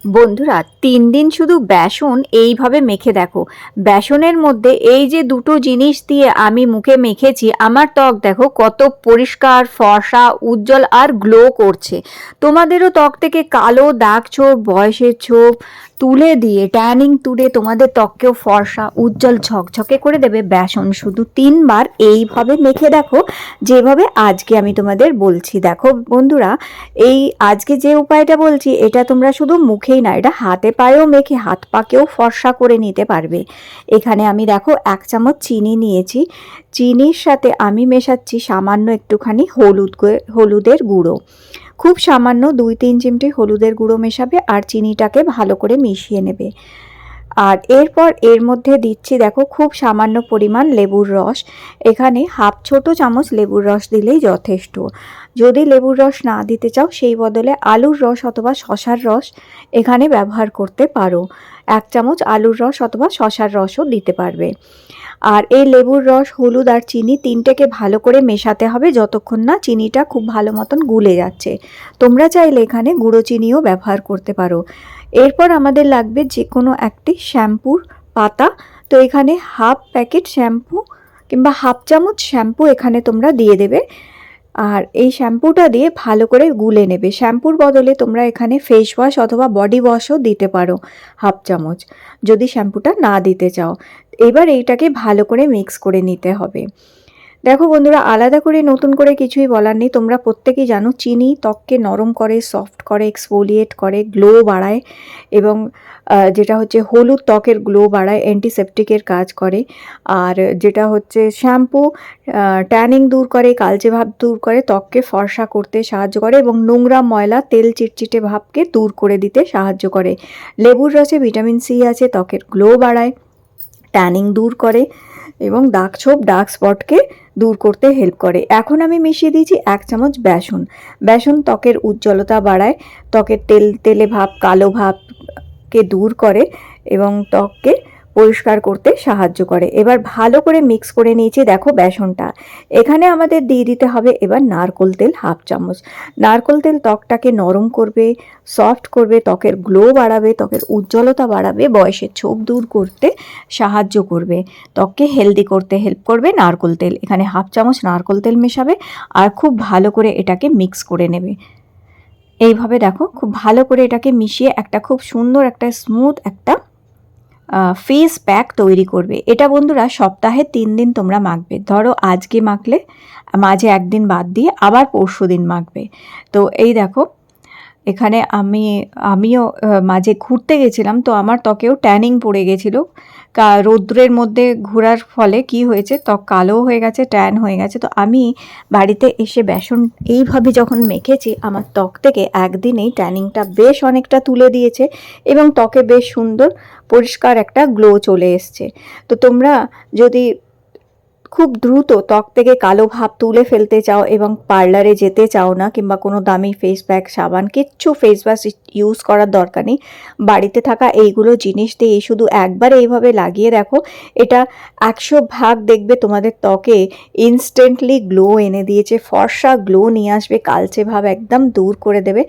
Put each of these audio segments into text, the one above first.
বন্ধুরা 3 দিন শুধু বেসন এইভাবে মেখে দেখো। বেসনের মধ্যে এই যে দুটো জিনিস দিয়ে আমি মুখে মেখেছি, আমার ত্বক দেখো কত পরিষ্কার, ফর্সা, উজ্জ্বল আর গ্লো করছে। তোমাদেরও ত্বক থেকে কালো দাগ ছোপ, বয়সের ছোপ তুলে দিয়ে, ট্যানিং তুলে তোমাদের ত্বককেও ফর্সা, উজ্জ্বল, ঝকঝকে করে দেবে বেসন শুধু 3 বার এইভাবে মেখে দেখো, যেভাবে আজকে আমি তোমাদের বলছি। দেখো বন্ধুরা, এই আজকে যে উপায়টা বলছি এটা তোমরা শুধু মুখেই না, এটা হাতে পায়েও মেখে হাত পাকেও ফর্সা করে নিতে পারবে। এখানে আমি দেখো 1 চামচ চিনি নিয়েছি। চিনির সাথে আমি মেশাচ্ছি সামান্য একটুখানি হলুদের গুঁড়ো। খুব সামান্য 2-3 চিমটি হলুদের গুঁড়ো মেশাবে আর চিনিটাকে ভালো করে মিশিয়ে নেবে। আর এরপর এর মধ্যে দিচ্ছি দেখো খুব সামান্য পরিমাণ লেবুর রস। এখানে হাফ ছোট চামচ লেবুর রস দিলেই যথেষ্ট। যদি লেবুর রস না দিতে চাও সেই বদলে আলুর রস অথবা শশার রস এখানে ব্যবহার করতে পারো। 1 চামচ আলুর রস অথবা শশার রসও দিতে পারবে। আর এই লেবুর রস, হলুদ আর চিনি তিনটেকে ভালো করে মেশাতে হবে যতক্ষণ না চিনিটা খুব ভালো মতন গুলে যাচ্ছে। তোমরা চাইলে এখানে গুঁড়ো চিনিও ব্যবহার করতে পারো। এরপর আমাদের লাগবে যে কোনো একটি শ্যাম্পুর পাতা। তো এখানে হাফ প্যাকেট শ্যাম্পু কিংবা হাফ চামচ শ্যাম্পু এখানে তোমরা দিয়ে দেবে। আর এই শ্যাম্পুটা দিয়ে ভালো করে গুলে নেবে। শ্যাম্পুর বদলে তোমরা এখানে ফেস ওয়াশ অথবা বডি ওয়াশও দিতে পারো হাফ চামচ, যদি শ্যাম্পুটা না দিতে চাও। এবার এইটাকে ভালো করে মিক্স করে নিতে হবে। দেখো বন্ধুরা, আলাদা করে নতুন করে কিছুই বলার নেই। তোমরা প্রত্যেকেই জানো চিনি ত্বককে নরম করে, সফট করে, এক্সফোলিয়েট করে, গ্লো বাড়ায় এবং যেটা হচ্ছে হলুদ ত্বকের গ্লো বাড়ায়, অ্যান্টিসেপটিকের কাজ করে। আর যেটা হচ্ছে শ্যাম্পু ট্যানিং দূর করে, কালচে ভাব দূর করে, ত্বককে ফর্সা করতে সাহায্য করে এবং নোংরা, ময়লা, তেল চিটচিটে ভাবকে দূর করে দিতে সাহায্য করে। লেবুর রসে ভিটামিন সি আছে, ত্বকের গ্লো বাড়ায়, ট্যানিং দূর করে এবং দাগ ছোপ, ডার্ক স্পটকে দূর করতে হেল্প করে। এখন আমি মিশিয়ে দিয়েছি 1 চামচ বেসন। বেসন ত্বকের উজ্জ্বলতা বাড়ায়, ত্বকের তেলে ভাব, কালো ভাবকে দূর করে এবং ত্বককে পরিষ্কার করতে সাহায্য করে। এবার ভালো করে মিক্স করে নিয়েছি দেখো বেসনটা। এখানে আমাদের দিয়ে দিতে হবে এবার নারকোল তেল হাফ চামচ। নারকোল তেল ত্বকটাকে নরম করবে, সফট করবে, ত্বকের গ্লো বাড়াবে, ত্বকের উজ্জ্বলতা বাড়াবে, বয়সের ছোপ দূর করতে সাহায্য করবে, ত্বককে হেলদি করতে হেল্প করবে নারকোল তেল। এখানে হাফ চামচ নারকোল তেল মেশাবে আর খুব ভালো করে এটাকে মিক্স করে নেবে। এইভাবে দেখো খুব ভালো করে এটাকে মিশিয়ে একটা খুব সুন্দর একটা স্মুথ একটা ফেস প্যাক তৈরি করবে। এটা বন্ধুরা সপ্তাহে 3 দিন তোমরা মাখবে। ধরো আজকে মাখলে মাঝে একদিন বাদ দিয়ে আবার পরশু দিন মাখবে। তো এই দেখো এখানে আমিও মাঝে ঘুরতে গেছিলাম, তো আমার ত্বকেও ট্যানিং পড়ে গেছিলো। রৌদ্রের মধ্যে ঘোরার ফলে কি হয়েছে, ত্বক কালো হয়ে গেছে, ট্যান হয়ে গেছে। তো আমি বাড়িতে এসে বেসন এইভাবে যখন মেখেছি, আমার ত্বক থেকে একদিনেই ট্যানিংটা বেশ অনেকটা তুলে দিয়েছে এবং ত্বকে বেশ সুন্দর পরিষ্কার একটা গ্লো চলে এসছে। তো তোমরা যদি খুব দ্রুত ত্বক থেকে কালো ভাব তুলে ফেলতে চাও এবং পার্লারে যেতে চাও না কিংবা কোনো দামি ফেস প্যাক, সাবান, কিচ্ছু ফেস ওয়াশ ইউজ করার দরকার নেই, বাড়িতে থাকা এইগুলো জিনিস দিয়ে শুধু একবার এইভাবে লাগিয়ে দেখো। এটা 100 ভাগ দেখবে তোমাদের ত্বকে ইনস্ট্যান্টলি গ্লো এনে দিয়েছে, ফর্সা গ্লো নিয়ে আসবে, কালচে ভাব একদম দূর করে দেবে।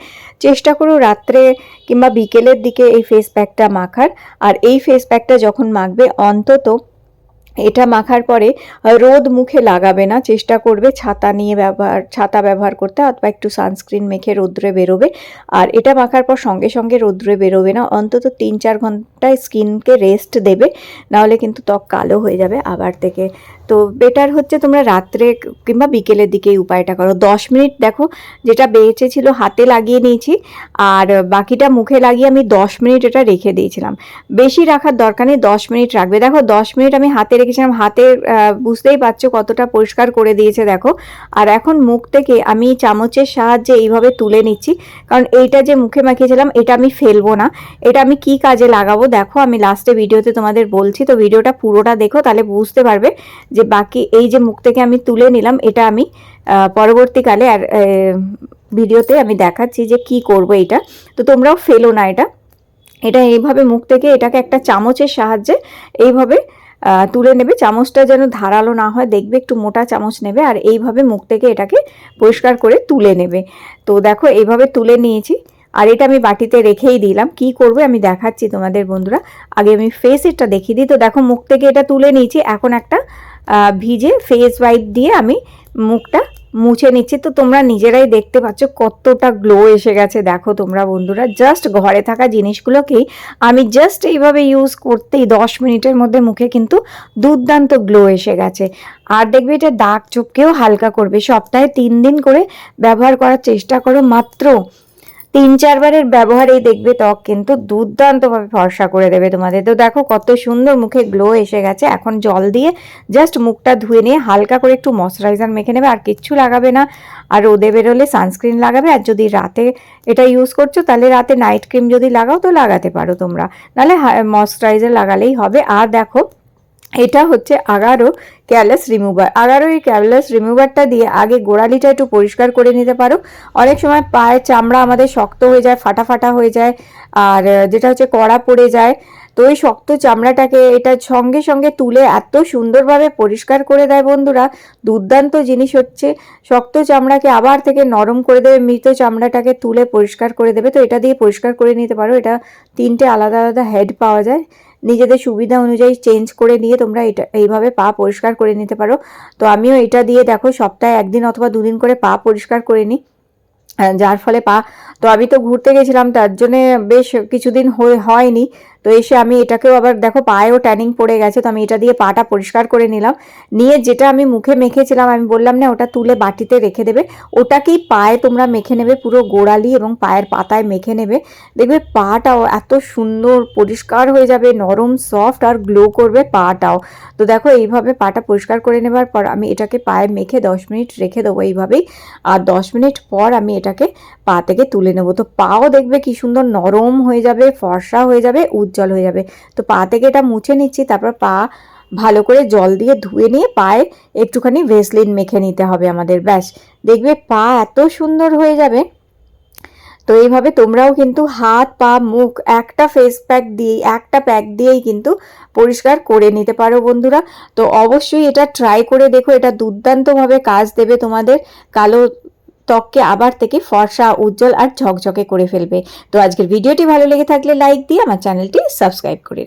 চেষ্টা করো রাত্রে কিংবা বিকেলের দিকে এই ফেস প্যাকটা মাখার। আর এই ফেস প্যাকটা যখন মাখবে অন্তত এটা মাখার পরে রোদ মুখে লাগাবে না, চেষ্টা করবে ছাতা ব্যবহার করতে অথবা একটু সানস্ক্রিন মেখে রোদ্রে বেরোবে। আর এটা মাখার পর সঙ্গে সঙ্গে রোদ্রে বেরোবে না, অন্তত 3-4 ঘন্টায় স্কিনকে রেস্ট দেবে, নাহলে কিন্তু ত্বক কালো হয়ে যাবে আবার থেকে। তো বেটার হচ্ছে তোমরা রাত্রে কিংবা বিকেলের দিকে এই উপায়টা করো। 10 মিনিট দেখো, যেটা বেঁচে ছিল হাতে লাগিয়ে নিয়েছি আর বাকিটা মুখে লাগিয়ে আমি 10 মিনিট এটা রেখে দিয়েছিলাম। বেশি রাখার দরকার নেই, 10 মিনিট রাখবে। দেখো 10 মিনিট আমি হাতে রেখেছিলাম, হাতে বুঝতেই পারছো কতটা পরিষ্কার করে দিয়েছে দেখো। আর এখন মুখ থেকে আমি চামচের সাহায্যে এইভাবে তুলে নিচ্ছি, কারণ এইটা যে মুখে মাখিয়েছিলাম এটা আমি ফেলবো না। এটা আমি কি কাজে লাগাবো দেখো, আমি লাস্টে ভিডিওতে তোমাদের বলছি। তো ভিডিওটা পুরোটা দেখো, তাহলে বুঝতে পারবে যে বাকি এই যে মুখ থেকে আমি তুলে নিলাম এটা আমি পরবর্তীকালে আর ভিডিওতে আমি দেখাচ্ছি যে কি করব এটা। তো তোমরাও ফেলো না এটা এইভাবে মুখ থেকে এটাকে একটা চামচের সাহায্যে এইভাবে তুলে নেবে। চামচটা যেন ধারালো না হয়, দেখবে একটু মোটা চামচ নেবে আর এইভাবে মুখ থেকে এটাকে পরিষ্কার করে তুলে নেবে। তো দেখো এইভাবে তুলে নিয়েছি আর এটা আমি বাটিতে রেখেই দিলাম। কি করব আমি দেখাচ্ছি তোমাদের বন্ধুরা। আগে আমি ফেসটা দেখিয়ে দিই। তো দেখো মুখ থেকে এটা তুলে নিয়েছি। এখন একটা ভিজে ফেস ওয়াইপ দিয়ে আমি মুখটা মুছে নিচ্ছি। তো তোমরা নিজেরাই দেখতে পাচ্ছ কতটা গ্লো এসে গেছে। দেখো তোমরা বন্ধুরা, জাস্ট ঘরে থাকা জিনিসগুলোকেই আমি জাস্ট এইভাবে ইউজ করতেই 10 মিনিটের মধ্যে মুখে কিন্তু দুর্দান্ত গ্লো এসে গেছে। আর দেখবে এটা দাগ ছোপকেও হালকা করবে। সপ্তাহে 3 দিন করে ব্যবহার করার চেষ্টা করো। মাত্র 3-4 বারের ব্যবহারেই দেখবে ত্বক কিন্তু দুর্দান্তভাবে ফর্সা করে দেবে তোমাদের। তো দেখো কত সুন্দর মুখে গ্লো এসে গেছে। এখন জল দিয়ে জাস্ট মুখটা ধুয়ে নিয়ে হালকা করে একটু ময়শ্চারাইজার মেখে নেবে, আর কিচ্ছু লাগাবে না। আর রোদে বেরোলে সানস্ক্রিন লাগাবে। আর যদি রাতে এটা ইউজ করছো তাহলে রাতে নাইট ক্রিম যদি লাগাও তো লাগাতে পারো তোমরা, নাহলে ময়শ্চারাইজার লাগালেই হবে। আর দেখো এটা হচ্ছে আগারো ক্যালাস রিমুভার। আগারো এই ক্যালাস রিমুভারটা দিয়ে আগে গোড়ালিটা একটু পরিষ্কার করে নিতে পারো। অনেক সময় পায়ের চামড়া আমাদের শক্ত হয়ে যায়, ফাটা ফাটা হয়ে যায়, আর যেটা হচ্ছে কড়া পড়ে যায়। তো এই শক্ত চামড়াটাকে এটা সঙ্গে সঙ্গে তুলে এত সুন্দরভাবে পরিষ্কার করে দেয় বন্ধুরা। দুর্দান্ত জিনিস হচ্ছে, শক্ত চামড়াকে আবার থেকে নরম করে দেবে, মৃত চামড়াটাকে তুলে পরিষ্কার করে দেবে। তো এটা দিয়ে পরিষ্কার করে নিতে পারো। এটা 3টে আলাদা আলাদা হেড পাওয়া যায়, নিজেদের সুবিধা অনুযায়ী চেঞ্জ করে নিয়ে তোমরা এটা এইভাবে পা পরিষ্কার করে নিতে পারো। তো আমিও এটা দিয়ে দেখো সপ্তাহে 1 দিন অথবা 2 দিন করে পা পরিষ্কার করে নিই, যার ফলে পা, তো আমি তো ঘুরতে গেছিলাম তার জন্যে বেশ কিছুদিন হয়নি। তো এসে আমি এটাকেও আবার দেখো পায়েও ট্যানিং পড়ে গেছে। তো আমি এটা দিয়ে পাটা পরিষ্কার করে নিলাম। নিয়ে যেটা আমি মুখে মেখেছিলাম, আমি বললাম না ওটা তুলে বাটিতে রেখে দেবে, ওটাকেই পায়ে তোমরা মেখে নেবে, পুরো গোড়ালি এবং পায়ের পাতায় মেখে নেবে। দেখবে পাটাও এত সুন্দর পরিষ্কার হয়ে যাবে, নরম সফট আর গ্লো করবে পাটাও। তো দেখো এইভাবে পাটা পরিষ্কার করে নেবার পর আমি এটাকে পায়ে মেখে 10 মিনিট রেখে দেবো এইভাবেই। আর 10 মিনিট পর আমি এটাকে পা থেকে তুলে নেবো। তো পাও দেখবে কি সুন্দর নরম হয়ে যাবে, ফর্সা হয়ে যাবে, উজ্জ্বল হয়ে যাবে। তো পা থেকে এটা মুছে নিচ্ছি। তারপর পা ভালো করে জল দিয়ে ধুয়ে নিয়ে পায়ে একটুখানি ভেসলিন মেখে নিতে হবে আমাদের, ব্যাস দেখবে পা এত সুন্দর হয়ে যাবে। তো এইভাবে তোমরাও কিন্তু হাত পা মুখ একটা ফেস প্যাক দিয়েই, একটা প্যাক দিয়েই কিন্তু পরিষ্কার করে নিতে পারো বন্ধুরা। তো অবশ্যই এটা ট্রাই করে দেখো, এটা দুর্দান্তভাবে কাজ দেবে তোমাদের কালো ত্বককে আবার থেকে ফর্সা, উজ্জ্বল আর ঝকঝকে করে ফেলবে। তো আজকের ভিডিওটি ভালো লেগে থাকলে লাইক দিয়ে আমার চ্যানেলটি সাবস্ক্রাইব করে